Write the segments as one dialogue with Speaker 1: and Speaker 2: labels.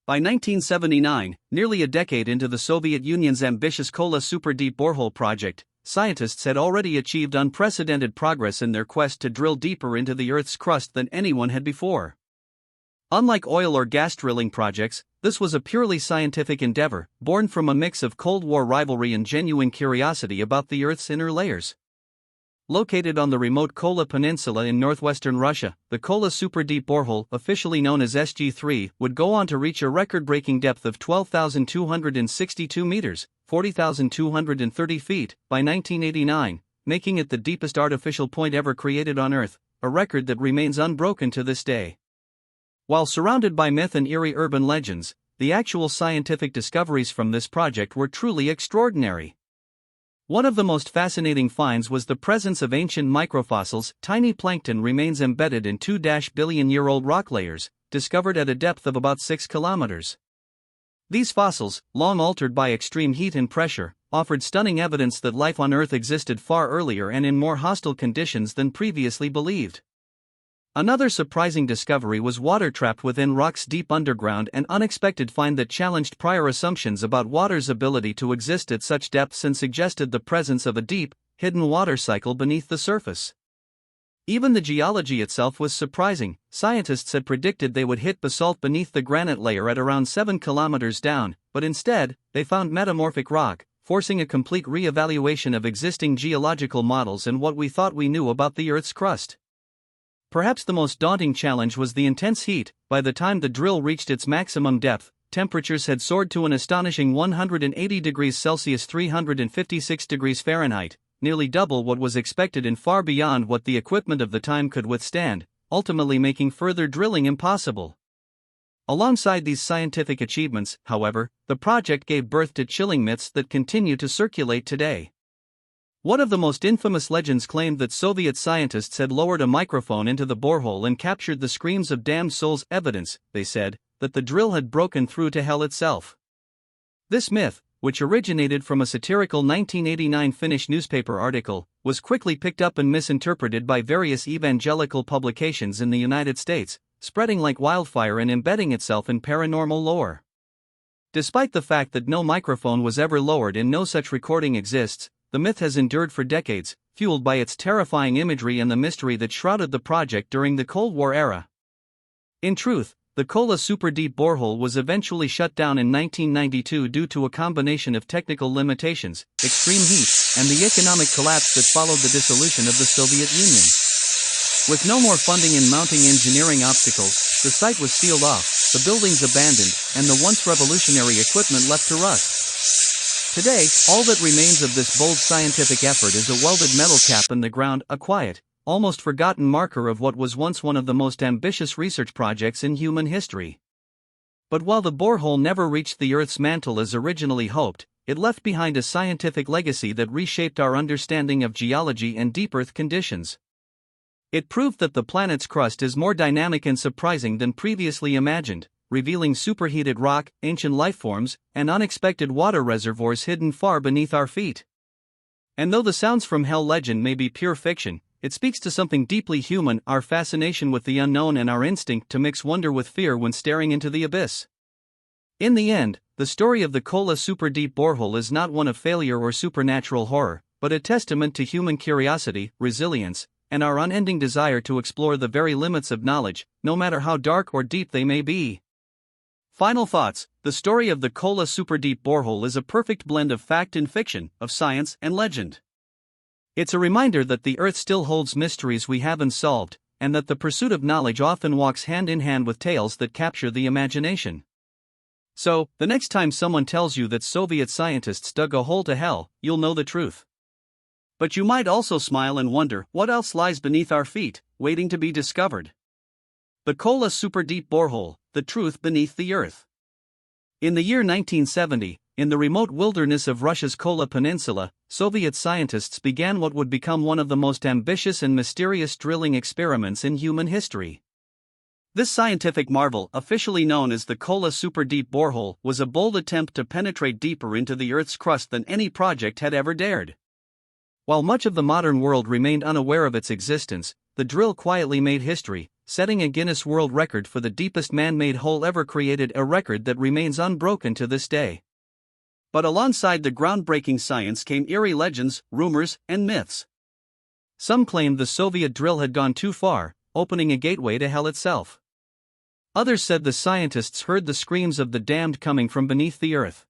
Speaker 1: By 1979, nearly a decade into the Soviet Union's ambitious Kola Superdeep Borehole project, scientists had already achieved unprecedented progress in their quest to drill deeper into the Earth's crust than anyone had before. Unlike oil or gas drilling projects, this was a purely scientific endeavor, born from a mix of Cold War rivalry and genuine curiosity about the Earth's inner layers. Located on the remote Kola Peninsula in northwestern Russia, the Kola Superdeep Borehole, officially known as SG3, would go on to reach a record-breaking depth of 12,262 meters, 40,230 feet, by 1989, making it the deepest artificial point ever created on Earth, a record that remains unbroken to this day. While surrounded by myth and eerie urban legends, the actual scientific discoveries from this project were truly extraordinary. One of the most fascinating finds was the presence of ancient microfossils, tiny plankton remains embedded in 2-billion-year-old rock layers, discovered at a depth of about 6 kilometers. These fossils, long altered by extreme heat and pressure, offered stunning evidence that life on Earth existed far earlier and in more hostile conditions than previously believed. Another surprising discovery was water trapped within rocks deep underground, an unexpected find that challenged prior assumptions about water's ability to exist at such depths and suggested the presence of a deep, hidden water cycle beneath the surface. Even the geology itself was surprising. Scientists had predicted they would hit basalt beneath the granite layer at around 7 kilometers down, but instead, they found metamorphic rock, forcing a complete re-evaluation of existing geological models and what we thought we knew about the Earth's crust. Perhaps the most daunting challenge was the intense heat. By the time the drill reached its maximum depth, temperatures had soared to an astonishing 180 degrees Celsius (356 degrees Fahrenheit), nearly double what was expected and far beyond what the equipment of the time could withstand, ultimately making further drilling impossible. Alongside these scientific achievements, however, the project gave birth to chilling myths that continue to circulate today. One of the most infamous legends claimed that Soviet scientists had lowered a microphone into the borehole and captured the screams of damned souls, evidence, they said, that the drill had broken through to hell itself. This myth, which originated from a satirical 1989 Finnish newspaper article, was quickly picked up and misinterpreted by various evangelical publications in the United States, spreading like wildfire and embedding itself in paranormal lore. Despite the fact that no microphone was ever lowered and no such recording exists, the myth has endured for decades, fueled by its terrifying imagery and the mystery that shrouded the project during the Cold War era. In truth, the Kola Superdeep Borehole was eventually shut down in 1992 due to a combination of technical limitations, extreme heat, and the economic collapse that followed the dissolution of the Soviet Union. With no more funding and mounting engineering obstacles, the site was sealed off, the buildings abandoned, and the once revolutionary equipment left to rust. Today, all that remains of this bold scientific effort is a welded metal cap in the ground, a quiet, almost forgotten marker of what was once one of the most ambitious research projects in human history. But while the borehole never reached the Earth's mantle as originally hoped, it left behind a scientific legacy that reshaped our understanding of geology and deep Earth conditions. It proved that the planet's crust is more dynamic and surprising than previously imagined, revealing superheated rock, ancient lifeforms, and unexpected water reservoirs hidden far beneath our feet. And though the sounds from hell legend may be pure fiction, it speaks to something deeply human, our fascination with the unknown and our instinct to mix wonder with fear when staring into the abyss. In the end, the story of the Kola Superdeep Borehole is not one of failure or supernatural horror, but a testament to human curiosity, resilience, and our unending desire to explore the very limits of knowledge, no matter how dark or deep they may be. Final thoughts. The story of the Kola Superdeep Borehole is a perfect blend of fact and fiction, of science and legend. It's a reminder that the Earth still holds mysteries we haven't solved, and that the pursuit of knowledge often walks hand in hand with tales that capture the imagination. So, the next time someone tells you that Soviet scientists dug a hole to hell, you'll know the truth. But you might also smile and wonder what else lies beneath our feet, waiting to be discovered. The Kola Superdeep Borehole, the truth beneath the Earth. In the year 1970, in the remote wilderness of Russia's Kola Peninsula, Soviet scientists began what would become one of the most ambitious and mysterious drilling experiments in human history. This scientific marvel, officially known as the Kola Superdeep Borehole, was a bold attempt to penetrate deeper into the Earth's crust than any project had ever dared. While much of the modern world remained unaware of its existence, the drill quietly made history, setting a Guinness World Record for the deepest man-made hole ever created, a record that remains unbroken to this day. But alongside the groundbreaking science came eerie legends, rumors, and myths. Some claimed the Soviet drill had gone too far, opening a gateway to hell itself. Others said the scientists heard the screams of the damned coming from beneath the earth.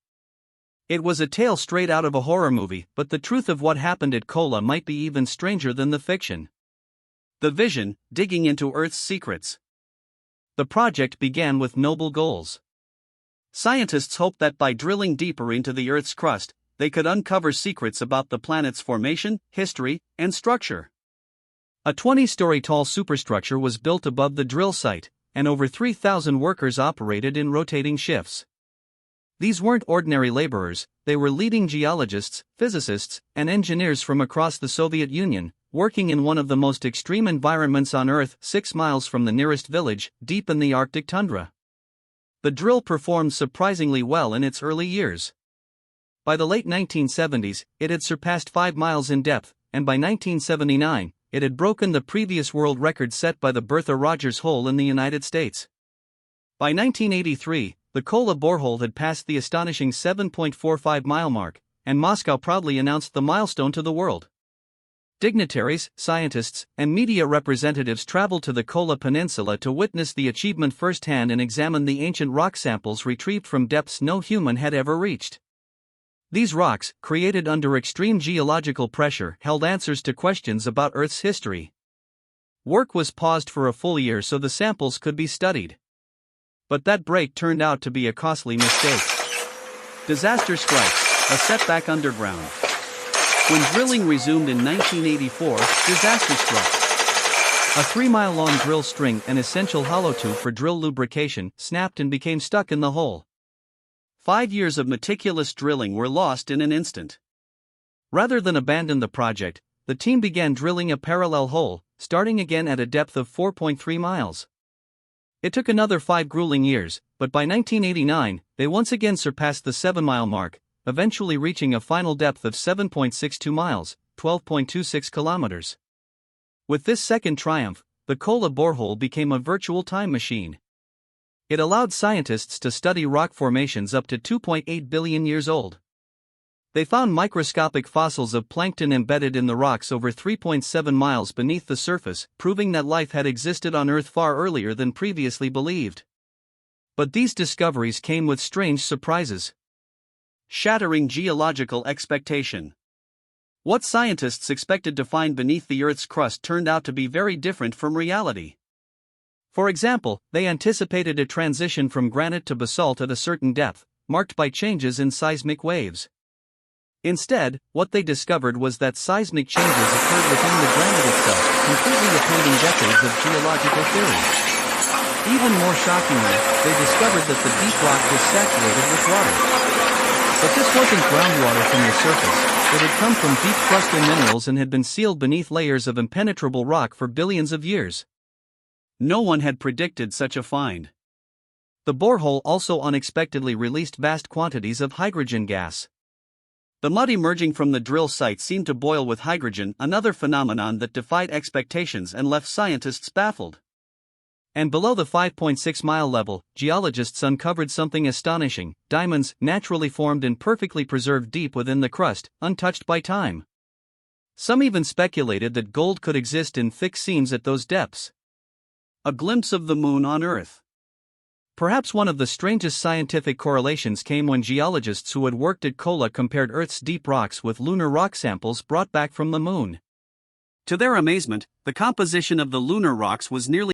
Speaker 1: It was a tale straight out of a horror movie, but the truth of what happened at Kola might be even stranger than the fiction. The vision, digging into Earth's secrets. The project began with noble goals. Scientists hoped that by drilling deeper into the Earth's crust, they could uncover secrets about the planet's formation, history, and structure. A 20-story tall superstructure was built above the drill site, and over 3,000 workers operated in rotating shifts. These weren't ordinary laborers, they were leading geologists, physicists, and engineers from across the Soviet Union, working in one of the most extreme environments on Earth, 6 miles from the nearest village, deep in the Arctic tundra. The drill performed surprisingly well in its early years. By the late 1970s, it had surpassed 5 miles in depth, and by 1979, it had broken the previous world record set by the Bertha Rogers hole in the United States. By 1983, the Kola borehole had passed the astonishing 7.45-mile mark, and Moscow proudly announced the milestone to the world. Dignitaries, scientists, and media representatives traveled to the Kola Peninsula to witness the achievement firsthand and examine the ancient rock samples retrieved from depths no human had ever reached. These rocks, created under extreme geological pressure, held answers to questions about Earth's history. Work was paused for a full year so the samples could be studied. But that break turned out to be a costly mistake. Disaster strikes, a setback underground. When drilling resumed in 1984, disaster struck. A 3-mile-long drill string, an essential hollow tube for drill lubrication, snapped and became stuck in the hole. 5 years of meticulous drilling were lost in an instant. Rather than abandon the project, the team began drilling a parallel hole, starting again at a depth of 4.3 miles. It took another 5 grueling years, but by 1989, they once again surpassed the 7-mile mark, eventually reaching a final depth of 7.62 miles, 12.26 kilometers. With this second triumph, the Kola borehole became a virtual time machine. It allowed scientists to study rock formations up to 2.8 billion years old. They found microscopic fossils of plankton embedded in the rocks over 3.7 miles beneath the surface, proving that life had existed on Earth far earlier than previously believed. But these discoveries came with strange surprises. Shattering geological expectation. What scientists expected to find beneath the Earth's crust turned out to be very different from reality. For example, they anticipated a transition from granite to basalt at a certain depth, marked by changes in seismic waves. Instead, what they discovered was that seismic changes occurred within the granite itself, completely upending decades of geological theory. Even more shockingly, they discovered that the deep rock was saturated with water. But this wasn't groundwater from the surface, it had come from deep crustal minerals and had been sealed beneath layers of impenetrable rock for billions of years. No one had predicted such a find. The borehole also unexpectedly released vast quantities of hydrogen gas. The mud emerging from the drill site seemed to boil with hydrogen, another phenomenon that defied expectations and left scientists baffled. And below the 5.6-mile level, geologists uncovered something astonishing: diamonds, naturally formed and perfectly preserved deep within the crust, untouched by time. Some even speculated that gold could exist in thick seams at those depths. A glimpse of the moon on Earth. Perhaps one of the strangest scientific correlations came when geologists who had worked at Kola compared Earth's deep rocks with lunar rock samples brought back from the moon. To their amazement, the composition of the lunar rocks was nearly